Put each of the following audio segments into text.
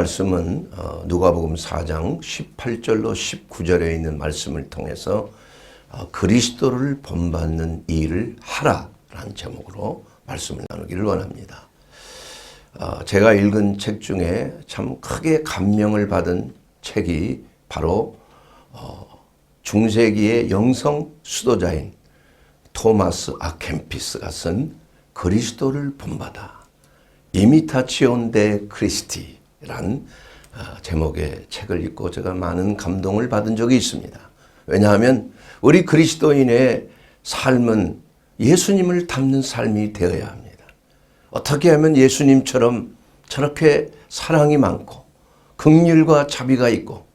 말씀은 누가복음 4장 18절로 19절에 있는 말씀을 통해서 그리스도를 본받는 일을 하라라는 제목으로 말씀을 나누기를 원합니다. 제가 읽은 책 중에 참 크게 감명을 받은 책이 바로 중세기의 영성 수도자인 토마스 아 켐피스가 쓴 그리스도를 본받아 이미타치온 데 크리스티라는 제목의 책을 읽고 제가 많은 감동을 받은 적이 있습니다. 왜냐하면 우리 그리스도인의 삶은 예수님을 닮는 삶이 되어야 합니다. 어떻게 하면 예수님처럼 저렇게 사랑이 많고 긍휼과 자비가 있고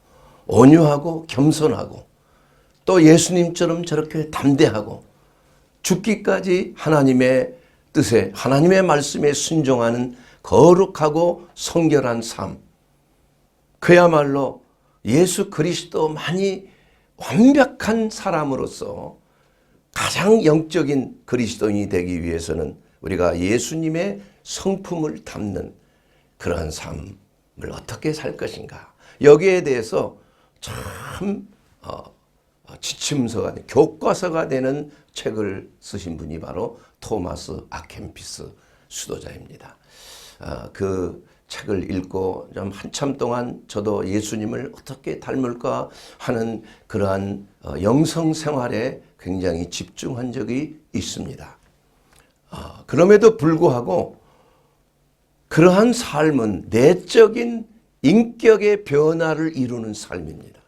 온유하고 겸손하고 또 예수님처럼 저렇게 담대하고 죽기까지 하나님의 뜻에 하나님의 말씀에 순종하는 거룩하고 성결한 삶, 그야말로 예수 그리스도만이 완벽한 사람으로서 가장 영적인 그리스도인이 되기 위해서는 우리가 예수님의 성품을 담는 그러한 삶을 어떻게 살 것인가, 여기에 대해서 참 지침서가 교과서가 되는 책을 쓰신 분이 바로 토마스 아 켐피스 수도자입니다. 그 책을 읽고 좀 한참 동안 저도 예수님을 어떻게 닮을까 하는 그러한 영성 생활에 굉장히 집중한 적이 있습니다. 그럼에도 불구하고 그러한 삶은 내적인 인격의 변화를 이루는 삶입니다.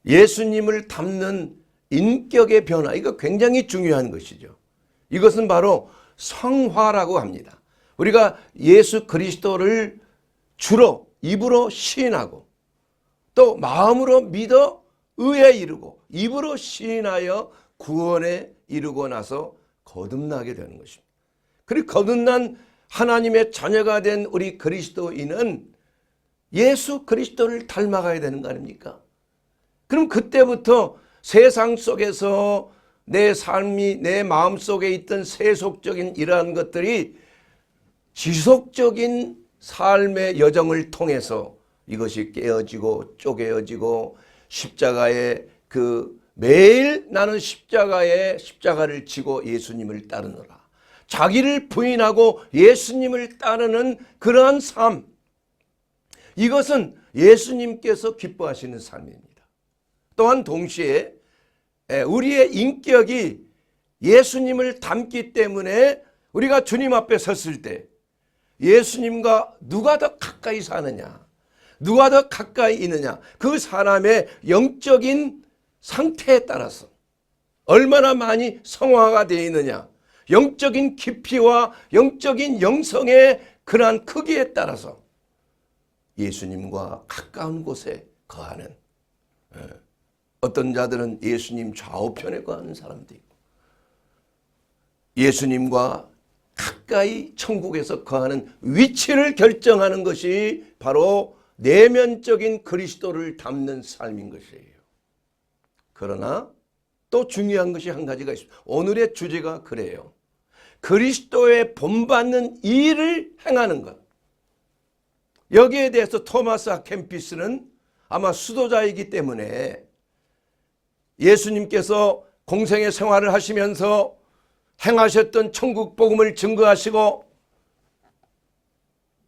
예수님을 닮는 인격의 변화, 이거 굉장히 중요한 것이죠. 이것은 바로 성화라고 합니다. 우리가 예수 그리스도를 주로 입으로 시인하고 또 마음으로 믿어 의에 이르고 입으로 시인하여 구원에 이르고 나서 거듭나게 되는 것입니다. 그리고 거듭난 하나님의 자녀가 된 우리 그리스도인은 예수 그리스도를 닮아가야 되는 거 아닙니까? 그럼 그때부터 세상 속에서 내 삶이 내 마음속에 있던 세속적인 이러한 것들이 지속적인 삶의 여정을 통해서 이것이 깨어지고 쪼개어지고 십자가에 매일 나는 십자가를 지고 예수님을 따르노라. 자기를 부인하고 예수님을 따르는 그러한 삶, 이것은 예수님께서 기뻐하시는 삶입니다. 또한 동시에 우리의 인격이 예수님을 닮기 때문에 우리가 주님 앞에 섰을 때 예수님과 누가 더 가까이 사느냐, 누가 더 가까이 있느냐, 그 사람의 영적인 상태에 따라서 얼마나 많이 성화가 되어 있느냐, 영적인 깊이와 영적인 영성의 그러한 크기에 따라서 예수님과 가까운 곳에 거하는, 어떤 자들은 예수님 좌우편에 거하는 사람도 있고 예수님과 가까이 천국에서 거하는 위치를 결정하는 것이 바로 내면적인 그리스도를 닮는 삶인 것이에요. 그러나 또 중요한 것이 한 가지가 있습니다. 오늘의 주제가 그래요. 그리스도의 본받는 일을 행하는 것. 여기에 대해서 토마스 아 켐피스는 아마 수도자이기 때문에 예수님께서 공생의 생활을 하시면서 행하셨던 천국 복음을 증거하시고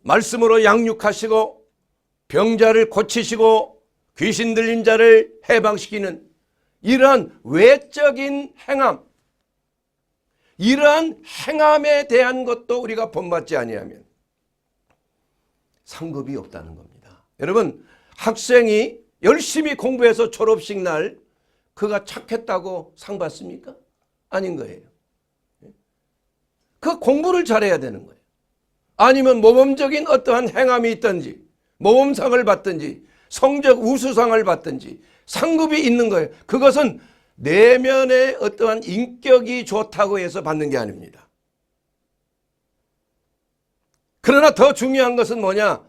말씀으로 양육하시고 병자를 고치시고 귀신 들린 자를 해방시키는 이러한 외적인 행함, 이러한 행함에 대한 것도 우리가 본받지 아니하면 상급이 없다는 겁니다. 여러분, 학생이 열심히 공부해서 졸업식 날 그가 착했다고 상 받습니까? 아닌 거예요. 그 공부를 잘해야 되는 거예요. 아니면 모범적인 어떠한 행함이 있든지 모범상을 받든지 성적 우수상을 받든지 상급이 있는 거예요. 그것은 내면의 어떠한 인격이 좋다고 해서 받는 게 아닙니다. 그러나 더 중요한 것은 뭐냐?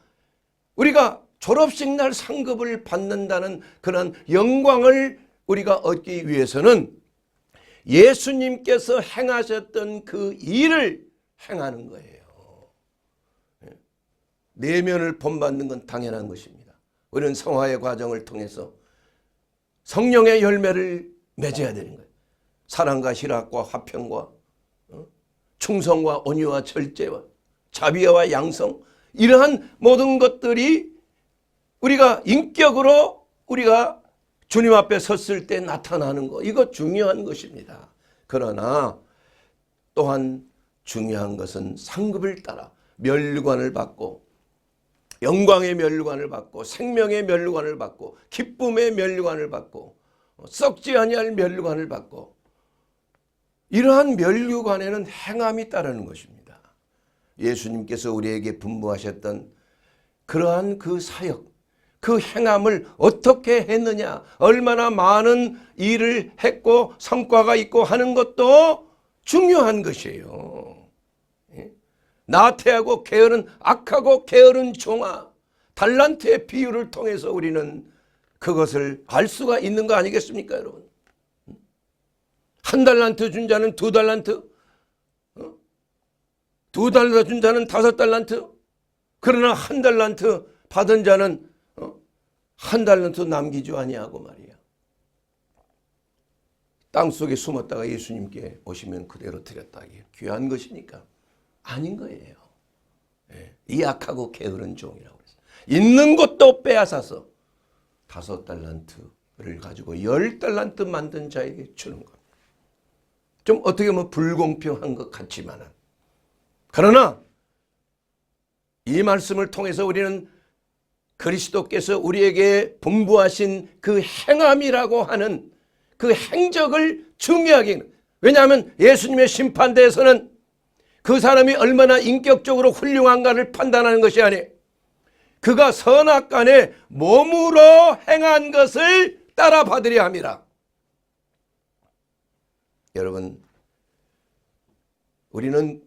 우리가 졸업식 날 상급을 받는다는 그런 영광을 우리가 얻기 위해서는 예수님께서 행하셨던 그 일을 행하는 거예요. 내면을 본받는 건 당연한 것입니다. 우리는 성화의 과정을 통해서 성령의 열매를 맺어야 되는 거예요. 사랑과 희락과 화평과 충성과 온유와 절제와 자비와 양성, 이러한 모든 것들이 우리가 인격으로 우리가 주님 앞에 섰을 때 나타나는 거, 이거 중요한 것입니다. 그러나 또한 중요한 것은 상급을 따라 면류관을 받고, 영광의 면류관을 받고, 생명의 면류관을 받고, 기쁨의 면류관을 받고, 썩지 아니할 면류관을 받고, 이러한 면류관에는 행함이 따르는 것입니다. 예수님께서 우리에게 분부하셨던 그러한 그 사역, 그 행함을 어떻게 했느냐, 얼마나 많은 일을 했고 성과가 있고 하는 것도 중요한 것이에요. 나태하고 게으른, 악하고 게으른 종아, 달란트의 비유를 통해서 우리는 그것을 알 수가 있는 거 아니겠습니까, 여러분? 한 달란트 준 자는 2달란트, 2달란트 준 자는 5달란트, 그러나 1달란트 받은 자는 1달란트 남기지 아니하고 말이야. 땅속에 숨었다가 예수님께 오시면 그대로 드렸다. 귀한 것이니까. 아닌 거예요. 이 악하고 게으른 종이라고 그랬어요. 있는 것도 빼앗아서 5달란트를 가지고 10달란트 만든 자에게 주는 겁니다. 좀 어떻게 보면 불공평한 것 같지만은, 그러나 이 말씀을 통해서 우리는 그리스도께서 우리에게 분부하신 그 행함이라고 하는 그 행적을 중요하게, 왜냐하면 예수님의 심판대에서는 그 사람이 얼마나 인격적으로 훌륭한가를 판단하는 것이 아니에요. 그가 선악간에 몸으로 행한 것을 따라 받으려 함이라. 여러분, 우리는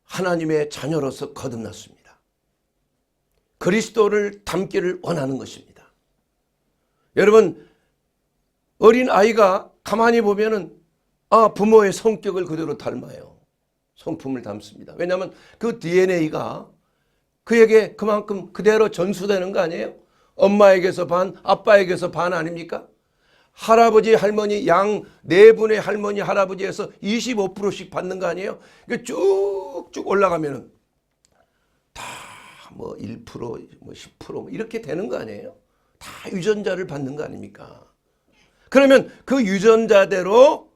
하나님의 자녀로서 거듭났습니다. 그리스도를 닮기를 원하는 것입니다. 여러분, 어린 아이가 가만히 보면은 부모의 성격을 그대로 닮아요. 성품을 닮습니다. 왜냐하면 그 DNA가 그에게 그만큼 그대로 전수되는 거 아니에요? 엄마에게서 반, 아빠에게서 반 아닙니까? 할아버지, 할머니, 양 4분의 할머니, 할아버지에서 25%씩 받는 거 아니에요? 쭉쭉 올라가면은 다 뭐 1%, 뭐 10% 이렇게 되는 거 아니에요? 다 유전자를 받는 거 아닙니까? 그러면 그 유전자대로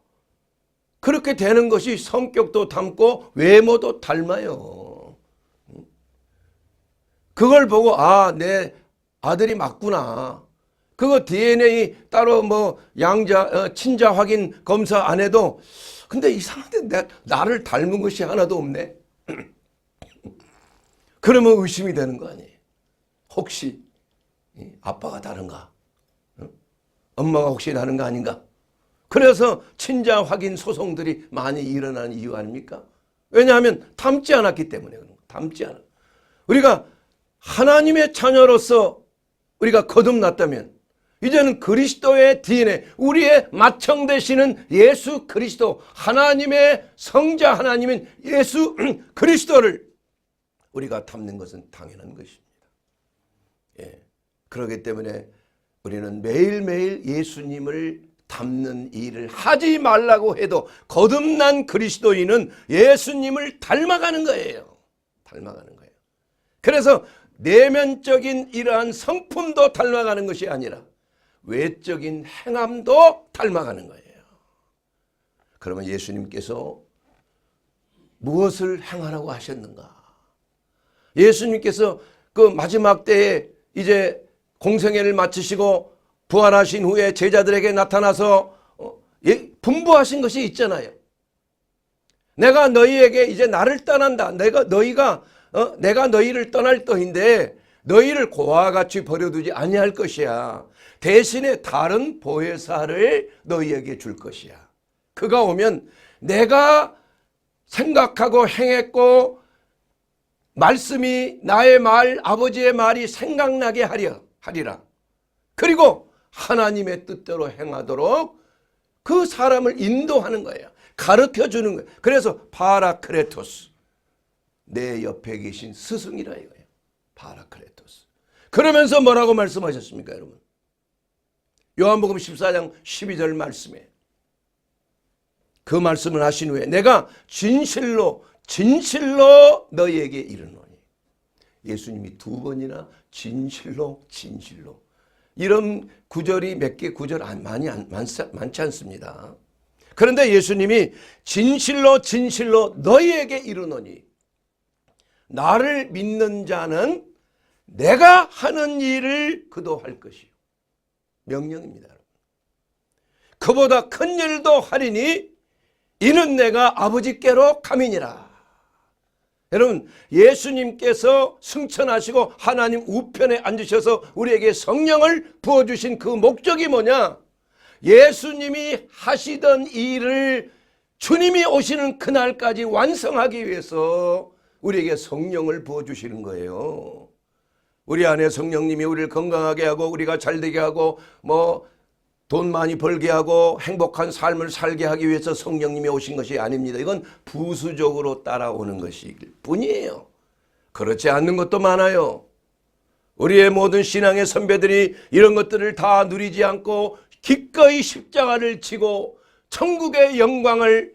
그렇게 되는 것이 성격도 닮고 외모도 닮아요. 그걸 보고 내 아들이 맞구나. 그거 DNA 따로 뭐 양자, 친자 확인 검사 안 해도, 근데 이상한데 나를 닮은 것이 하나도 없네. 그러면 의심이 되는 거 아니에요. 혹시 아빠가 다른가? 엄마가 혹시 다른 거 아닌가? 그래서 친자 확인 소송들이 많이 일어나는 이유 아닙니까? 왜냐하면 닮지 않았기 때문에 그런 거. 닮지 않아. 우리가 하나님의 자녀로서 우리가 거듭났다면 이제는 그리스도의 DNA, 우리의 맏형 되시는 예수 그리스도, 하나님의 성자 하나님인 예수 그리스도를 우리가 닮는 것은 당연한 것입니다. 그렇기 때문에 우리는 매일매일 예수님을 닮는 일을 하지 말라고 해도 거듭난 그리스도인은 예수님을 닮아가는 거예요. 닮아가는 거예요. 그래서 내면적인 이러한 성품도 닮아가는 것이 아니라 외적인 행함도 닮아가는 거예요. 그러면 예수님께서 무엇을 행하라고 하셨는가? 예수님께서 그 마지막 때에 이제 공생애를 마치시고 부활하신 후에 제자들에게 나타나서 분부하신 것이 있잖아요. 내가 너희에게 이제 나를 떠난다. 내가 너희를 떠날 터인데 너희를 고아와 같이 버려두지 아니할 것이야. 대신에 다른 보혜사를 너희에게 줄 것이야. 그가 오면 내가 생각하고 행했고 말씀이 나의 말, 아버지의 말이 생각나게 하리라. 그리고 하나님의 뜻대로 행하도록 그 사람을 인도하는 거예요. 가르쳐 주는 거예요. 그래서 파라크레토스, 내 옆에 계신 스승이라 이거예요. 파라클레토스. 그러면서 뭐라고 말씀하셨습니까, 여러분? 요한복음 14장 12절 말씀에 그 말씀을 하신 후에 내가 진실로 너희에게 이르노니. 예수님이 두 번이나 진실로 이런 구절이 몇 개 구절 많지 않습니다. 그런데 예수님이 진실로 너희에게 이르노니 나를 믿는 자는 내가 하는 일을 그도 할 것이요. 명령입니다. 그보다 큰 일도 하리니 이는 내가 아버지께로 감이니라. 여러분, 예수님께서 승천하시고 하나님 우편에 앉으셔서 우리에게 성령을 부어주신 그 목적이 뭐냐? 예수님이 하시던 일을 주님이 오시는 그날까지 완성하기 위해서 우리에게 성령을 부어주시는 거예요. 우리 안에 성령님이 우리를 건강하게 하고 우리가 잘되게 하고 돈 많이 벌게 하고 행복한 삶을 살게 하기 위해서 성령님이 오신 것이 아닙니다. 이건 부수적으로 따라오는 것일 뿐이에요. 그렇지 않는 것도 많아요. 우리의 모든 신앙의 선배들이 이런 것들을 다 누리지 않고 기꺼이 십자가를 지고 천국의 영광을,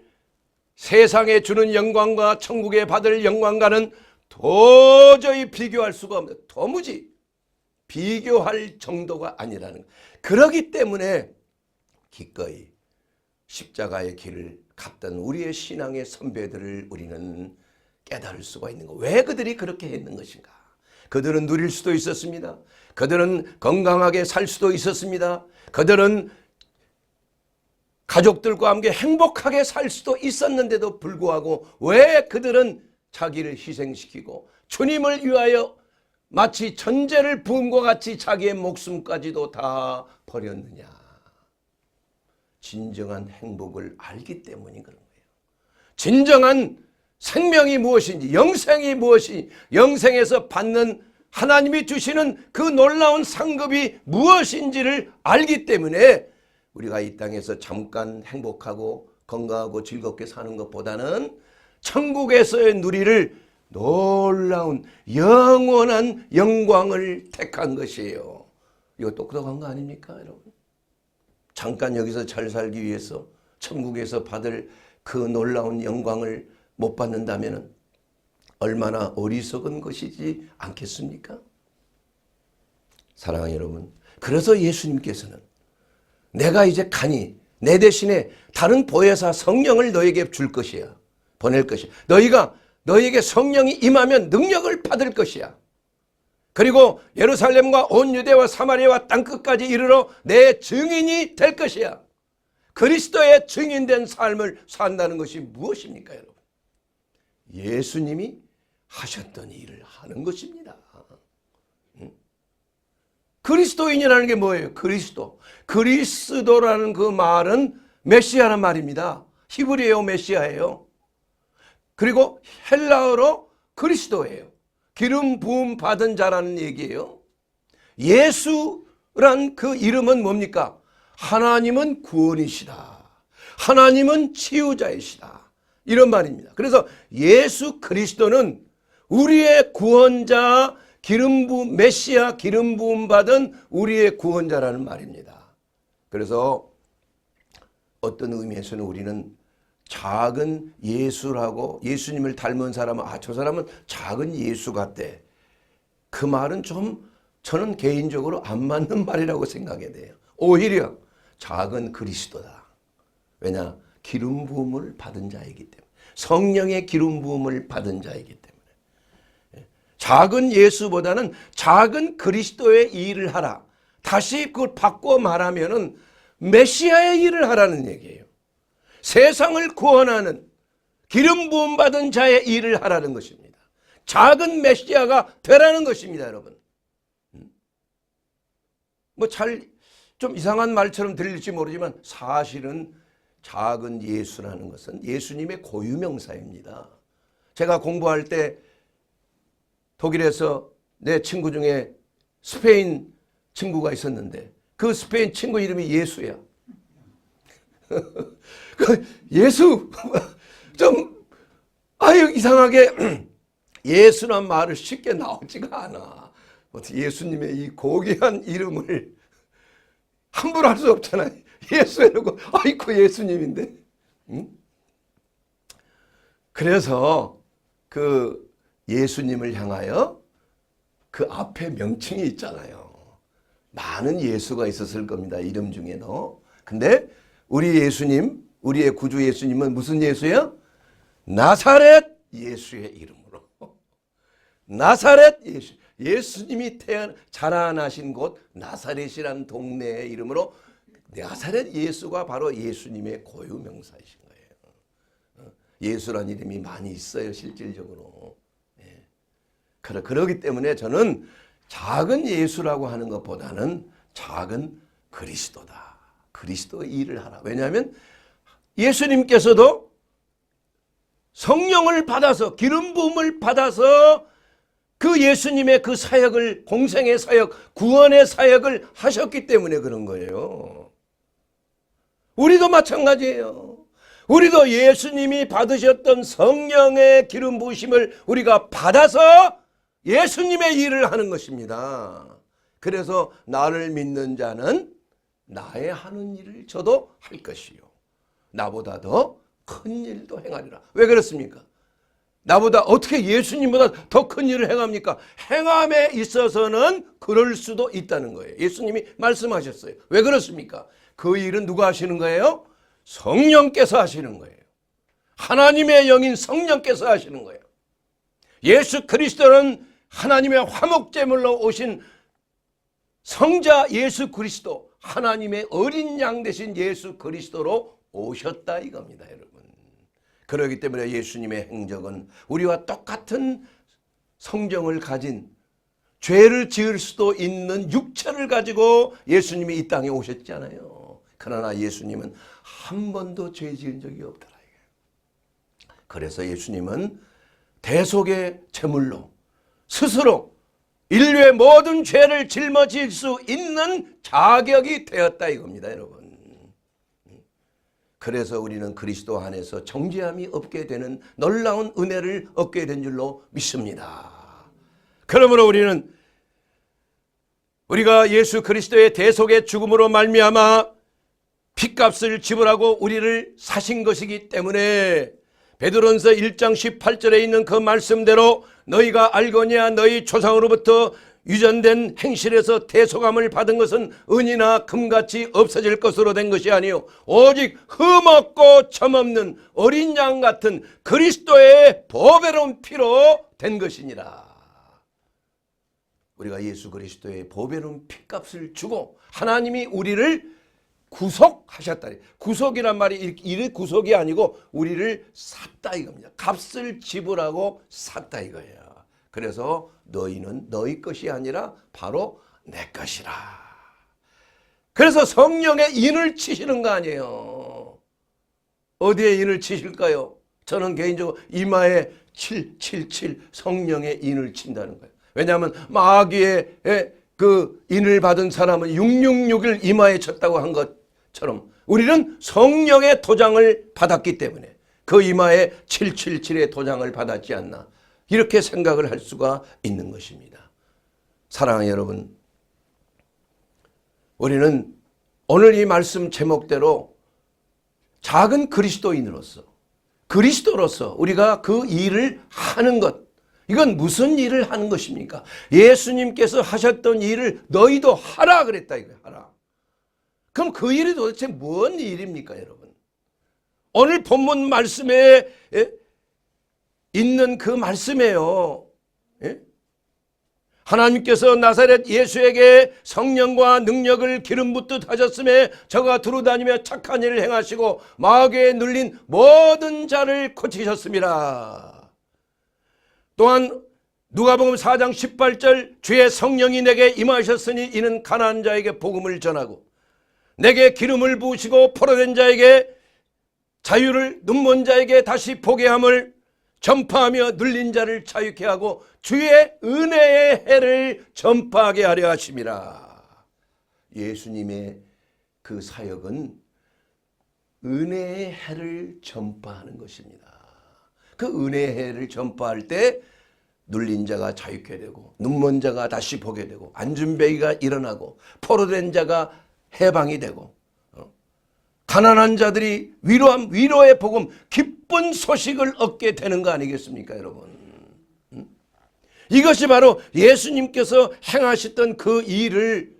세상에 주는 영광과 천국에 받을 영광과는 도저히 비교할 수가 없는, 도무지 비교할 정도가 아니라는 것. 그러기 때문에 기꺼이 십자가의 길을 갔던 우리의 신앙의 선배들을 우리는 깨달을 수가 있는 것. 왜 그들이 그렇게 했는 것인가? 그들은 누릴 수도 있었습니다. 그들은 건강하게 살 수도 있었습니다. 그들은 가족들과 함께 행복하게 살 수도 있었는데도 불구하고 왜 그들은 자기를 희생시키고 주님을 위하여 마치 천재를 부음과 같이 자기의 목숨까지도 다 버렸느냐? 진정한 행복을 알기 때문인 그런 거예요. 진정한 생명이 무엇인지, 영생이 무엇인지, 영생에서 받는 하나님이 주시는 그 놀라운 상급이 무엇인지를 알기 때문에 우리가 이 땅에서 잠깐 행복하고 건강하고 즐겁게 사는 것보다는 천국에서의 누리를 놀라운 영원한 영광을 택한 것이에요. 이거 똑똑한 거 아닙니까, 여러분? 잠깐 여기서 잘 살기 위해서 천국에서 받을 그 놀라운 영광을 못 받는다면 얼마나 어리석은 것이지 않겠습니까? 사랑하는 여러분, 그래서 예수님께서는 내가 이제 가니 내 대신에 다른 보혜사 성령을 너에게 줄 것이야. 보낼 것이야. 너에게 성령이 임하면 능력을 받을 것이야. 그리고 예루살렘과 온 유대와 사마리아와 땅끝까지 이르러 내 증인이 될 것이야. 그리스도의 증인된 삶을 산다는 것이 무엇입니까, 여러분? 예수님이 하셨던 일을 하는 것입니다. 그리스도인이라는 게 뭐예요? 그리스도라는 그 말은 메시아란 말입니다. 히브리어 메시아예요. 그리고 헬라어로 그리스도예요. 기름 부음 받은 자라는 얘기예요. 예수란 그 이름은 뭡니까? 하나님은 구원이시다. 하나님은 치유자이시다. 이런 말입니다. 그래서 예수 그리스도는 우리의 구원자, 메시아 기름 부음 받은 우리의 구원자라는 말입니다. 그래서 어떤 의미에서는 우리는 작은 예수라고, 예수님을 닮은 사람은 저 사람은 작은 예수 같대. 그 말은 좀 저는 개인적으로 안 맞는 말이라고 생각이 돼요. 오히려 작은 그리스도다. 왜냐? 기름 부음을 받은 자이기 때문에. 성령의 기름 부음을 받은 자이기 때문에. 작은 예수보다는 작은 그리스도의 일을 하라. 다시 그걸 바꿔 말하면은 메시아의 일을 하라는 얘기예요. 세상을 구원하는 기름 부음 받은 자의 일을 하라는 것입니다. 작은 메시아가 되라는 것입니다, 여러분. 좀 이상한 말처럼 들릴지 모르지만 사실은 작은 예수라는 것은 예수님의 고유명사입니다. 제가 공부할 때 독일에서 내 친구 중에 스페인 친구가 있었는데 그 스페인 친구 이름이 예수야. 예수 좀 이상하게 예수란 말을 쉽게 나오지가 않아. 어떻게 예수님의 이 고귀한 이름을 함부로 할 수 없잖아요. 예수 해놓고 아이고 예수님인데. 응? 그래서 그 예수님을 향하여 그 앞에 명칭이 있잖아요. 많은 예수가 있었을 겁니다. 이름 중에도. 근데 우리 예수님, 우리의 구주 예수님은 무슨 예수예요? 나사렛 예수의 이름으로. 나사렛 예수. 예수님이 자라나신 곳 나사렛이라는 동네의 이름으로 나사렛 예수가 바로 예수님의 고유명사이신 거예요. 예수란 이름이 많이 있어요, 실질적으로. 예. 그러기 때문에 저는 작은 예수라고 하는 것보다는 작은 그리스도다. 그리스도의 일을 하라. 왜냐하면 예수님께서도 성령을 받아서 기름 부음을 받아서 그 예수님의 그 사역을 공생의 사역, 구원의 사역을 하셨기 때문에 그런 거예요. 우리도 마찬가지예요. 우리도 예수님이 받으셨던 성령의 기름 부으심을 우리가 받아서 예수님의 일을 하는 것입니다. 그래서 나를 믿는 자는 나의 하는 일을 저도 할 것이요. 나보다 더 큰 일도 행하리라. 왜 그렇습니까? 나보다 어떻게 예수님보다 더 큰 일을 행합니까? 행함에 있어서는 그럴 수도 있다는 거예요. 예수님이 말씀하셨어요. 왜 그렇습니까? 그 일은 누가 하시는 거예요? 성령께서 하시는 거예요. 하나님의 영인 성령께서 하시는 거예요. 예수 그리스도는 하나님의 화목제물로 오신 성자 예수 그리스도, 하나님의 어린 양 되신 예수 그리스도로 오셨다 이겁니다, 여러분. 그렇기 때문에 예수님의 행적은 우리와 똑같은 성정을 가진, 죄를 지을 수도 있는 육체를 가지고 예수님이 이 땅에 오셨잖아요. 그러나 예수님은 한 번도 죄 지은 적이 없더라. 그래서 예수님은 대속의 제물로 스스로 인류의 모든 죄를 짊어질 수 있는 자격이 되었다 이겁니다, 여러분. 그래서 우리는 그리스도 안에서 정죄함이 없게 되는 놀라운 은혜를 얻게 된 줄로 믿습니다. 그러므로 우리는 우리가 예수 그리스도의 대속의 죽음으로 말미암아 핏값을 지불하고 우리를 사신 것이기 때문에 베드로전서 1장 18절에 있는 그 말씀대로 너희가 알거니와 너희 조상으로부터 유전된 행실에서 대속함을 받은 것은 은이나 금같이 없어질 것으로 된 것이 아니요 오직 흠없고 점없는 어린 양 같은 그리스도의 보배로운 피로 된 것이니라. 우리가 예수 그리스도의 보배로운 피값을 주고 하나님이 우리를 구속하셨다. 구속이란 말이 이래 구속이 아니고 우리를 샀다 이겁니다. 값을 지불하고 샀다 이거예요. 그래서 너희는 너희 것이 아니라 바로 내 것이라. 그래서 성령의 인을 치시는 거 아니에요. 어디에 인을 치실까요? 저는 개인적으로 이마에 777 성령의 인을 친다는 거예요. 왜냐하면 마귀의 그 인을 받은 사람은 666을 이마에 쳤다고 한 것처럼 우리는 성령의 도장을 받았기 때문에 그 이마에 777의 도장을 받았지 않나 이렇게 생각을 할 수가 있는 것입니다. 사랑하는 여러분, 우리는 오늘 이 말씀 제목대로 작은 그리스도인으로서 그리스도로서 우리가 그 일을 하는 것, 이건 무슨 일을 하는 것입니까? 예수님께서 하셨던 일을 너희도 하라 그랬다 이거예요. 하라. 그럼 그 일이 도대체 뭔 일입니까, 여러분? 오늘 본문 말씀에 있는 그 말씀이에요. 예? 하나님께서 나사렛 예수에게 성령과 능력을 기름 붓듯 하셨음에 저가 두루다니며 착한 일을 행하시고 마귀에 눌린 모든 자를 고치셨습니다. 또한 누가복음 4장 18절 주의 성령이 내게 임하셨으니 이는 가난한 자에게 복음을 전하고 내게 기름을 부으시고 포로된 자에게 자유를 눈먼 자에게 다시 보게 함을 전파하며 눌린 자를 자유케 하고 주의 은혜의 해를 전파하게 하려 하심이라. 예수님의 그 사역은 은혜의 해를 전파하는 것입니다. 그 은혜의 해를 전파할 때 눌린 자가 자유케 되고 눈먼 자가 다시 보게 되고 안준뱅이가 일어나고 포로된 자가 해방이 되고 가난한 자들이 위로의 복음, 기쁜 소식을 얻게 되는 거 아니겠습니까, 여러분? 이것이 바로 예수님께서 행하셨던 그 일을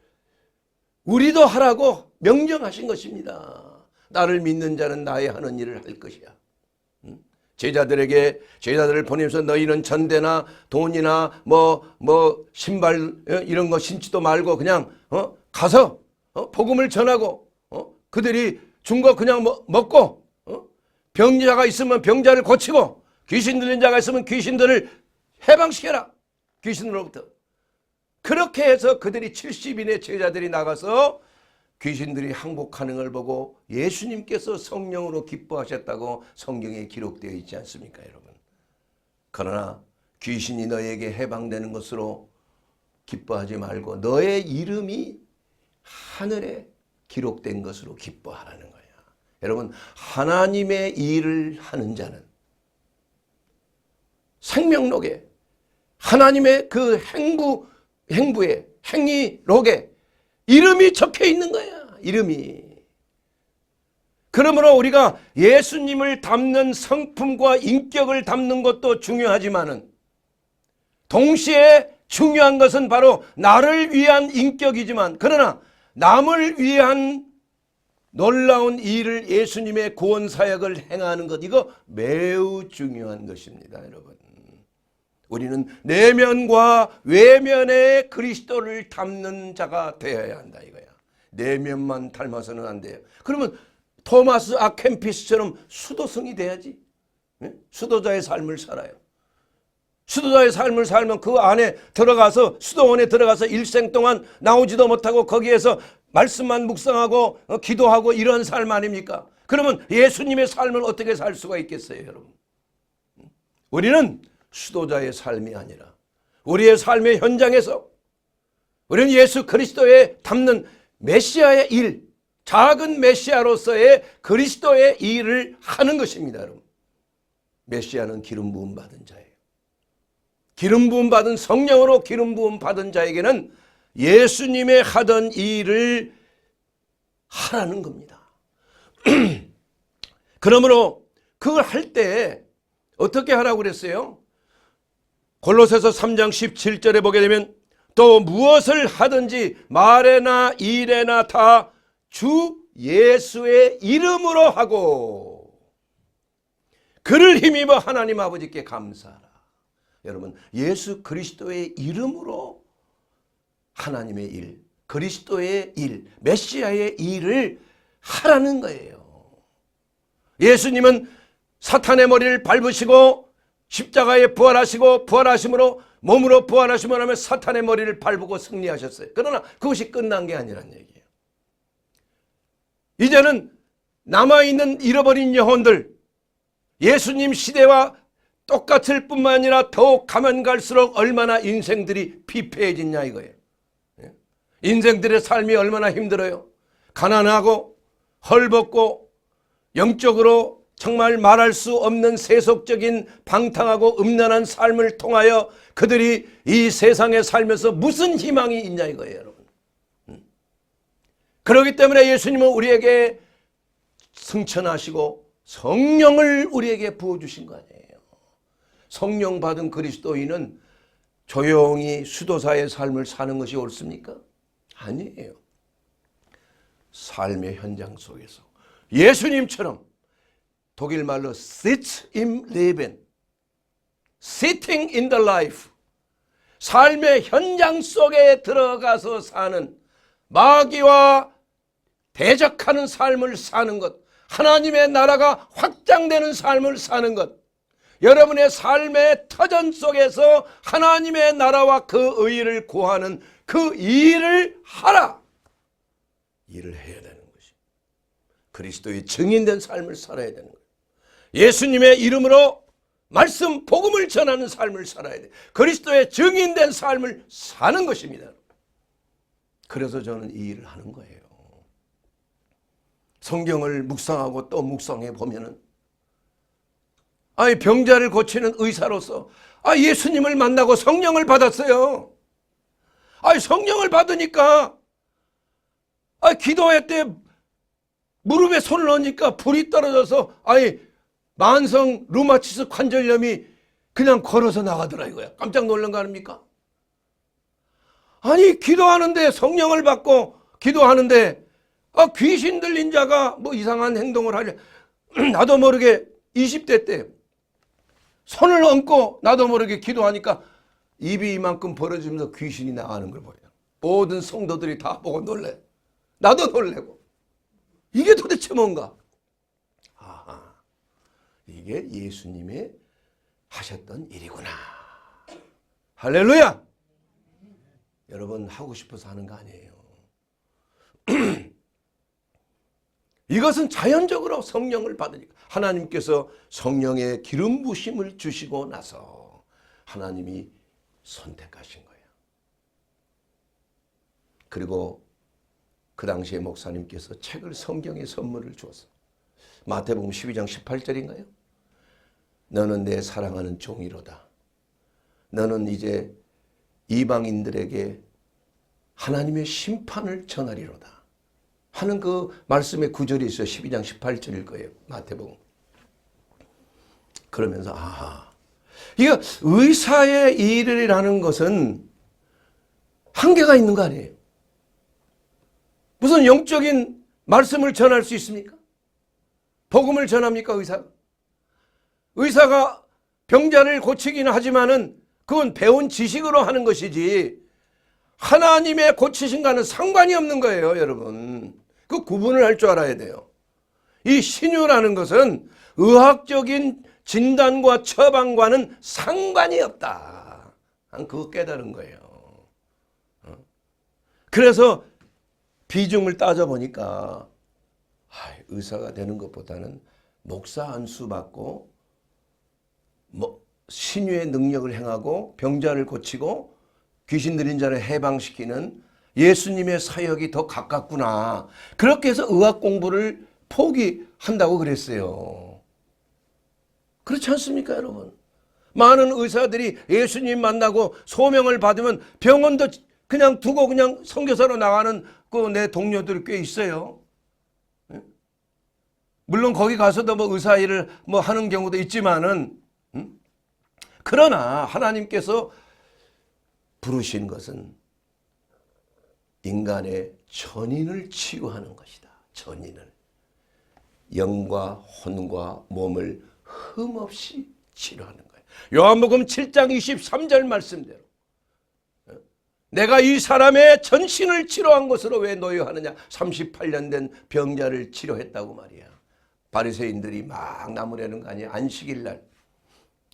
우리도 하라고 명령하신 것입니다. 나를 믿는 자는 나의 하는 일을 할 것이야. 제자들을 보내면서 너희는 전대나 돈이나 신발 이런 거 신지도 말고 그냥 가서 복음을 전하고 그들이 준 거 그냥 먹고 병자가 있으면 병자를 고치고 귀신 들린 자가 있으면 귀신들을 해방시켜라. 귀신으로부터. 그렇게 해서 그들이 70인의 제자들이 나가서 귀신들이 항복하는 걸 보고 예수님께서 성령으로 기뻐하셨다고 성경에 기록되어 있지 않습니까, 여러분? 그러나 귀신이 너에게 해방되는 것으로 기뻐하지 말고 너의 이름이 하늘에 기록된 것으로 기뻐하라는 거야. 여러분, 하나님의 일을 하는 자는 생명록에 하나님의 그 행부에 행위록에 이름이 적혀 있는 거야. 이름이. 그러므로 우리가 예수님을 담는 성품과 인격을 담는 것도 중요하지만은 동시에 중요한 것은 바로 나를 위한 인격이지만 그러나 남을 위한 놀라운 일을 예수님의 구원 사역을 행하는 것, 이거 매우 중요한 것입니다, 여러분. 우리는 내면과 외면의 그리스도를 담는 자가 되어야 한다 이거야. 내면만 닮아서는 안 돼요. 그러면 토마스 아켐피스처럼 수도승이 돼야지. 수도자의 삶을 살아요. 수도자의 삶을 살면 그 안에 들어가서 수도원에 들어가서 일생 동안 나오지도 못하고 거기에서 말씀만 묵상하고 기도하고 이런 삶 아닙니까? 그러면 예수님의 삶을 어떻게 살 수가 있겠어요, 여러분? 우리는 수도자의 삶이 아니라 우리의 삶의 현장에서 우리는 예수 그리스도에 담는 메시아의 일, 작은 메시아로서의 그리스도의 일을 하는 것입니다, 여러분. 메시아는 기름 부음 받은 자예요. 기름 부음 받은 성령으로 기름 부음 받은 자에게는 예수님의 하던 일을 하라는 겁니다. 그러므로 그걸 할 때 어떻게 하라고 그랬어요? 골로새서 3장 17절에 보게 되면 또 무엇을 하든지 말에나 일에나 다 주 예수의 이름으로 하고 그를 힘입어 하나님 아버지께 감사하라. 여러분, 예수 그리스도의 이름으로 하나님의 일, 그리스도의 일, 메시아의 일을 하라는 거예요. 예수님은 사탄의 머리를 밟으시고 십자가에 부활하시고 부활하심으로 몸으로 부활하심을 하며 사탄의 머리를 밟고 승리하셨어요. 그러나 그것이 끝난 게 아니란 얘기예요. 이제는 남아있는 잃어버린 영혼들, 예수님 시대와 똑같을 뿐만 아니라 더욱 가면 갈수록 얼마나 인생들이 피폐해졌냐 이거예요. 인생들의 삶이 얼마나 힘들어요. 가난하고 헐벗고 영적으로 정말 말할 수 없는 세속적인 방탕하고 음란한 삶을 통하여 그들이 이 세상에 살면서 무슨 희망이 있냐 이거예요, 여러분. 그렇기 때문에 예수님은 우리에게 승천하시고 성령을 우리에게 부어주신 거 아니에요. 성령 받은 그리스도인은 조용히 수도사의 삶을 사는 것이 옳습니까? 아니에요. 삶의 현장 속에서 예수님처럼 독일 말로 sit im Leben, sitting in the life, 삶의 현장 속에 들어가서 사는 마귀와 대적하는 삶을 사는 것, 하나님의 나라가 확장되는 삶을 사는 것, 여러분의 삶의 터전 속에서 하나님의 나라와 그 의를 구하는 그 일을 하라. 일을 해야 되는 것이 그리스도의 증인된 삶을 살아야 되는 거예요. 예수님의 이름으로 말씀 복음을 전하는 삶을 살아야 돼. 그리스도의 증인된 삶을 사는 것입니다. 그래서 저는 이 일을 하는 거예요. 성경을 묵상하고 또 묵상해 보면은 병자를 고치는 의사로서 예수님을 만나고 성령을 받았어요. 성령을 받으니까 기도할 때 무릎에 손을 넣으니까 불이 떨어져서 만성 루마티스 관절염이 그냥 걸어서 나가더라 이거야. 깜짝 놀란 거 아닙니까? 기도하는데, 성령을 받고 기도하는데 귀신 들린 자가 뭐 이상한 행동을 하려 나도 모르게 20대 때 손을 얹고 나도 모르게 기도하니까 입이 이만큼 벌어지면서 귀신이 나가는 걸 보여요. 모든 성도들이 다 보고 놀래. 나도 놀래고. 이게 도대체 뭔가? 이게 예수님이 하셨던 일이구나. 할렐루야! 여러분, 하고 싶어서 하는 거 아니에요. 이것은 자연적으로 성령을 받으니까, 하나님께서 성령의 기름 부심을 주시고 나서 하나님이 선택하신 거예요. 그리고 그 당시에 목사님께서 책을, 성경의 선물을 주었어. 마태복음 12장 18절인가요? 너는 내 사랑하는 종이로다. 너는 이제 이방인들에게 하나님의 심판을 전하리로다 하는 그 말씀의 구절이 있어요. 12장 18절일 거예요. 마태복음. 그러면서 이거 의사의 일이라는 것은 한계가 있는 거 아니에요? 무슨 영적인 말씀을 전할 수 있습니까? 복음을 전합니까, 의사가? 의사가 병자를 고치기는 하지만은 그건 배운 지식으로 하는 것이지 하나님의 고치신과는 상관이 없는 거예요, 여러분. 그 구분을 할 줄 알아야 돼요. 이 신유라는 것은 의학적인 진단과 처방과는 상관이 없다. 그거 깨달은 거예요. 그래서 비중을 따져보니까 의사가 되는 것보다는 목사 안수 받고 신유의 능력을 행하고 병자를 고치고 귀신 들린 자를 해방시키는 예수님의 사역이 더 가깝구나. 그렇게 해서 의학 공부를 포기한다고 그랬어요. 그렇지 않습니까, 여러분? 많은 의사들이 예수님 만나고 소명을 받으면 병원도 그냥 두고 그냥 선교사로 나가는 그 내 동료들이 꽤 있어요. 물론 거기 가서도 뭐 의사 일을 뭐 하는 경우도 있지만은, 그러나 하나님께서 부르신 것은 인간의 전인을 치유하는 것이다. 전인을. 영과 혼과 몸을 흠없이 치료하는 거예요. 요한복음 7장 23절 말씀대로 내가 이 사람의 전신을 치료한 것으로 왜 노여하느냐. 38년 된 병자를 치료했다고 말이야. 바리새인들이 막 나무라는 거 아니야. 안식일 날.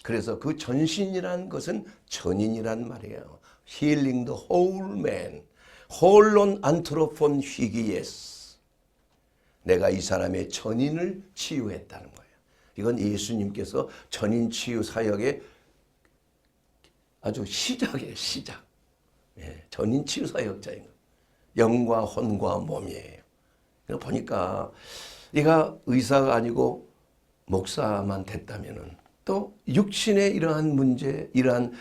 그래서 그 전신이라는 것은 전인이란 말이에요. Healing the whole man. 홀론 안트로폰 휘기예스. 내가 이 사람의 전인을 치유했다는 거예요. 이건 예수님께서 전인 치유 사역의 아주 시작이에요. 시작. 전인 치유 사역자인 거예요. 영과 혼과 몸이에요. 보니까 네가 의사가 아니고 목사만 됐다면은 또 육신의 이러한 문제, 이러한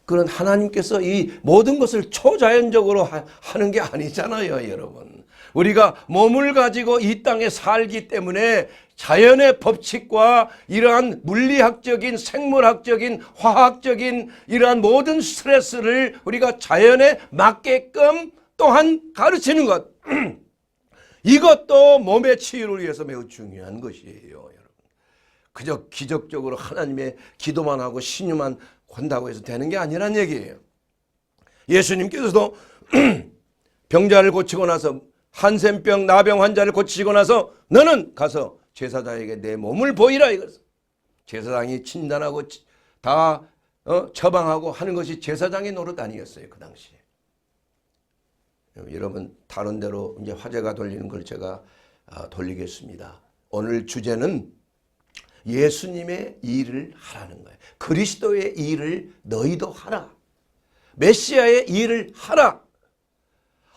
그런 하나님께서 이 모든 것을 초자연적으로 하는 게 아니잖아요, 여러분. 우리가 몸을 가지고 이 땅에 살기 때문에 자연의 법칙과 이러한 물리학적인, 생물학적인, 화학적인 이러한 모든 스트레스를 우리가 자연에 맞게끔 또한 가르치는 것. 이것도 몸의 치유를 위해서 매우 중요한 것이에요, 여러분. 그저 기적적으로 하나님의 기도만 하고 신유만 한다고 해서 되는 게 아니란 얘기예요. 예수님께서도 병자를 고치고 나서 한센병, 나병 환자를 고치시고 나서 너는 가서 제사장에게 내 몸을 보이라 이거죠. 제사장이 진단하고 다 처방하고 하는 것이 제사장의 노릇 아니었어요, 그 당시에. 여러분 다른 데로 이제 화제가 돌리는 걸 제가 돌리겠습니다. 오늘 주제는 예수님의 일을 하라는 거예요. 그리스도의 일을 너희도 하라. 메시아의 일을 하라.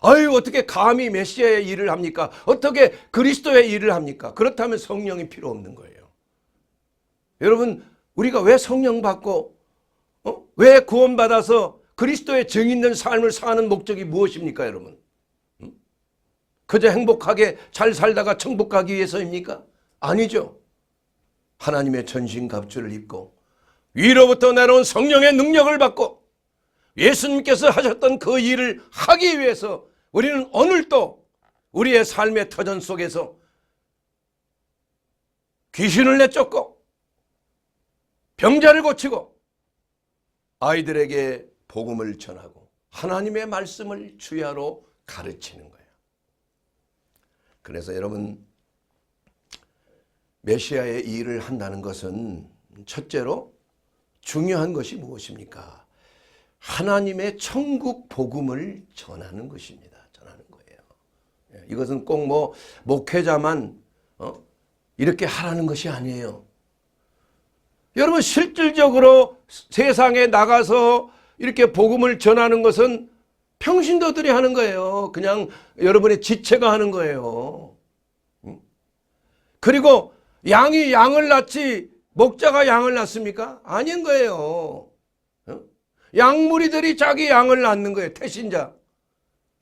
어떻게 감히 메시아의 일을 합니까? 어떻게 그리스도의 일을 합니까? 그렇다면 성령이 필요 없는 거예요. 여러분 우리가 왜 성령 받고 왜 구원받아서 그리스도의 증인된 삶을 사는 목적이 무엇입니까, 여러분? 그저 행복하게 잘 살다가 천국 가기 위해서입니까? 아니죠. 하나님의 전신갑주를 입고 위로부터 내려온 성령의 능력을 받고 예수님께서 하셨던 그 일을 하기 위해서 우리는 오늘도 우리의 삶의 터전 속에서 귀신을 내쫓고 병자를 고치고 아이들에게 복음을 전하고 하나님의 말씀을 주야로 가르치는 거예요. 그래서 여러분, 메시아의 일을 한다는 것은 첫째로 중요한 것이 무엇입니까? 하나님의 천국 복음을 전하는 것입니다. 전하는 거예요. 이것은 꼭 뭐 목회자만 이렇게 하라는 것이 아니에요. 여러분, 실질적으로 세상에 나가서 이렇게 복음을 전하는 것은 평신도들이 하는 거예요. 그냥 여러분의 지체가 하는 거예요. 그리고 양이 양을 낳지 목자가 양을 낳습니까? 아닌 거예요. 양무리들이 자기 양을 낳는 거예요. 태신자.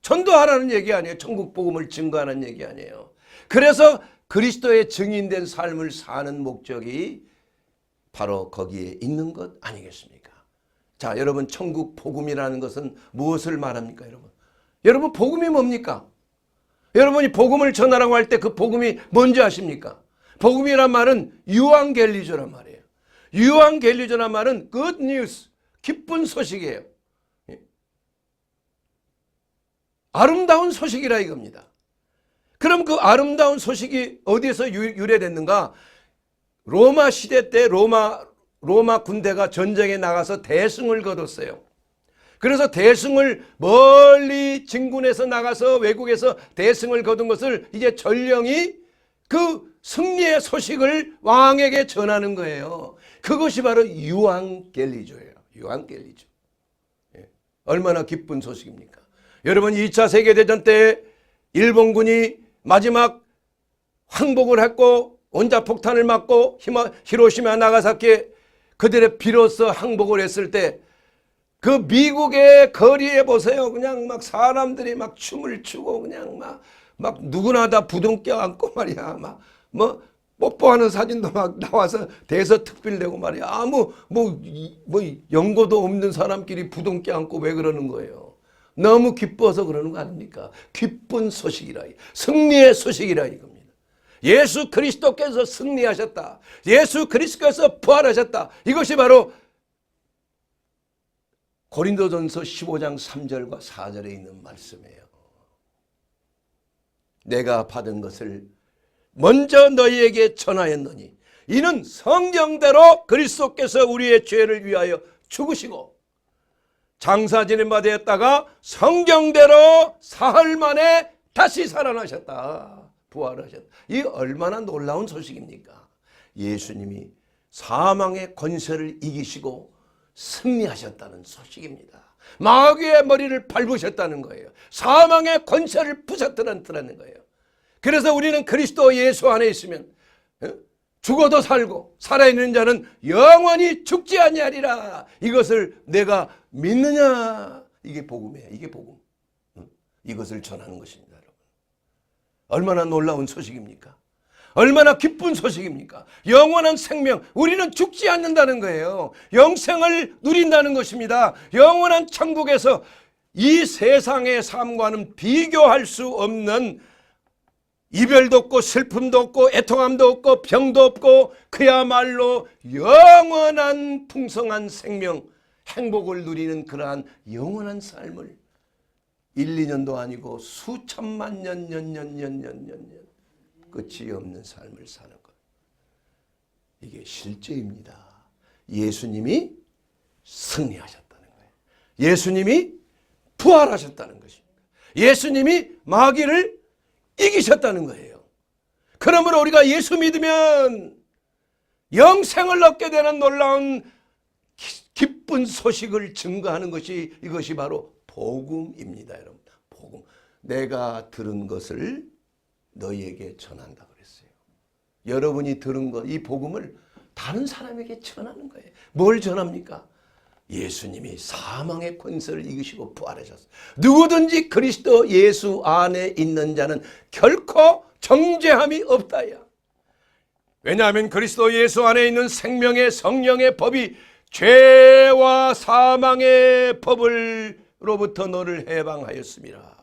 전도하라는 얘기 아니에요. 천국 복음을 증거하는 얘기 아니에요. 그래서 그리스도의 증인된 삶을 사는 목적이 바로 거기에 있는 것 아니겠습니까? 자, 여러분, 천국 복음이라는 것은 무엇을 말합니까, 여러분? 여러분, 복음이 뭡니까? 여러분이 복음을 전하라고 할 때 그 복음이 뭔지 아십니까? 복음이란 말은 유앙겔리조란 말이에요. 유앙겔리조란 말은 good news, 기쁜 소식이에요. 아름다운 소식이라 이겁니다. 그럼 그 아름다운 소식이 어디에서 유래됐는가? 로마 시대 때 로마 군대가 전쟁에 나가서 대승을 거뒀어요. 그래서 대승을 멀리 진군해서 나가서 외국에서 대승을 거둔 것을 이제 전령이 그 승리의 소식을 왕에게 전하는 거예요. 그것이 바로 유앙겔리조예요. 유앙겔리조. 얼마나 기쁜 소식입니까? 여러분, 2차 세계대전 때 일본군이 마지막 항복을 했고 원자폭탄을 맞고 히로시마 나가사키에 그들의 비로소 항복을 했을 때 그 미국의 거리에 보세요. 그냥 막 사람들이 막 춤을 추고 그냥 막 누구나 다 부둥 껴안고 말이야. 막 뭐 뽀뽀하는 사진도 막 나와서 대서특필되고 말이야. 아무 뭐 연고도 없는 사람끼리 부둥 껴안고 왜 그러는 거예요? 너무 기뻐서 그러는 거 아닙니까? 기쁜 소식이라, 승리의 소식이라 이겁니다. 예수 그리스도께서 승리하셨다. 예수 그리스도께서 부활하셨다. 이것이 바로 고린도전서 15장 3절과 4절에 있는 말씀이에요. 내가 받은 것을 먼저 너희에게 전하였노니 이는 성경대로 그리스도께서 우리의 죄를 위하여 죽으시고 장사 지낸 바 되었다가 성경대로 사흘 만에 다시 살아나셨다. 부활하셨다. 이 얼마나 놀라운 소식입니까? 예수님이 사망의 권세를 이기시고 승리하셨다는 소식입니다. 마귀의 머리를 밟으셨다는 거예요. 사망의 권세를 부셨다는 거예요. 그래서 우리는 그리스도 예수 안에 있으면 죽어도 살고 살아있는 자는 영원히 죽지 아니하리라. 이것을 내가 믿느냐? 이게 복음이에요. 이게 복음. 이것을 전하는 것입니다, 여러분. 얼마나 놀라운 소식입니까? 얼마나 기쁜 소식입니까? 영원한 생명, 우리는 죽지 않는다는 거예요. 영생을 누린다는 것입니다. 영원한 천국에서 이 세상의 삶과는 비교할 수 없는 이별도 없고 슬픔도 없고 애통함도 없고 병도 없고 그야말로 영원한 풍성한 생명, 행복을 누리는 그러한 영원한 삶을 1, 2년도 아니고 수천만 년 끝이 없는 삶을 사는 것. 이게 실제입니다. 예수님이 승리하셨다는 거예요. 예수님이 부활하셨다는 것입니다. 예수님이 마귀를 이기셨다는 거예요. 그러므로 우리가 예수 믿으면 영생을 얻게 되는 놀라운 기쁜 소식을 증거하는 것이 이것이 바로 복음입니다, 여러분. 복음. 내가 들은 것을 너희에게 전한다 그랬어요. 여러분이 들은 것, 이 복음을 다른 사람에게 전하는 거예요. 뭘 전합니까? 예수님이 사망의 권세를 이기시고 부활하셨어요. 누구든지 그리스도 예수 안에 있는 자는 결코 정죄함이 없다야. 왜냐하면 그리스도 예수 안에 있는 생명의 성령의 법이 죄와 사망의 법을로부터 너를 해방하였습니다.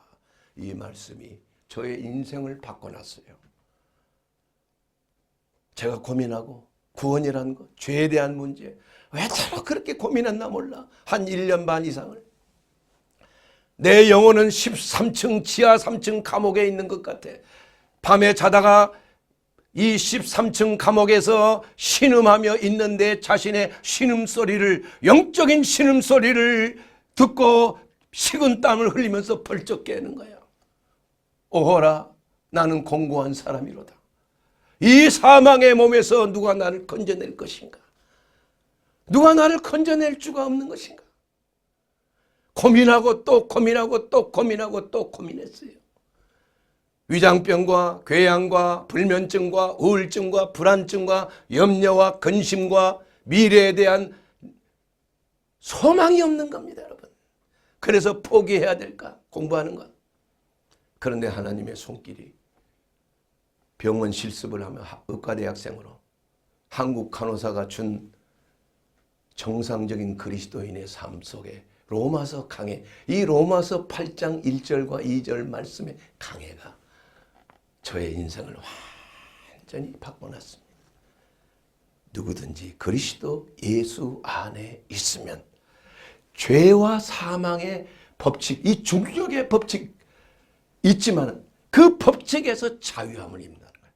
이 말씀이 저의 인생을 바꿔놨어요. 제가 고민하고 구원이라는 것, 죄에 대한 문제, 왜 저렇게 그렇게 고민했나 몰라. 한 1년 반 이상을. 내 영혼은 13층 지하 3층 감옥에 있는 것 같아. 밤에 자다가 이 13층 감옥에서 신음하며 있는데 자신의 신음소리를, 영적인 신음소리를 듣고 식은땀을 흘리면서 벌쩍 깨는 거야. 오호라, 나는 공고한 사람이로다. 이 사망의 몸에서 누가 나를 건져낼 것인가? 누가 나를 건져낼 수가 없는 것인가? 고민하고 또 고민하고 또 고민하고 또 고민했어요. 위장병과 궤양과 불면증과 우울증과 불안증과 염려와 근심과 미래에 대한 소망이 없는 겁니다, 여러분. 그래서 포기해야 될까? 공부하는 것. 그런데 하나님의 손길이 병원 실습을 하며 의과대학생으로 한국 간호사가 준 정상적인 그리스도인의 삶 속에 로마서 강해, 이 로마서 8장 1절과 2절 말씀의 강해가 저의 인생을 완전히 바꿔놨습니다. 누구든지 그리스도 예수 안에 있으면 죄와 사망의 법칙, 이 중력의 법칙 있지만 그 법칙에서 자유함을 입는다는 거야.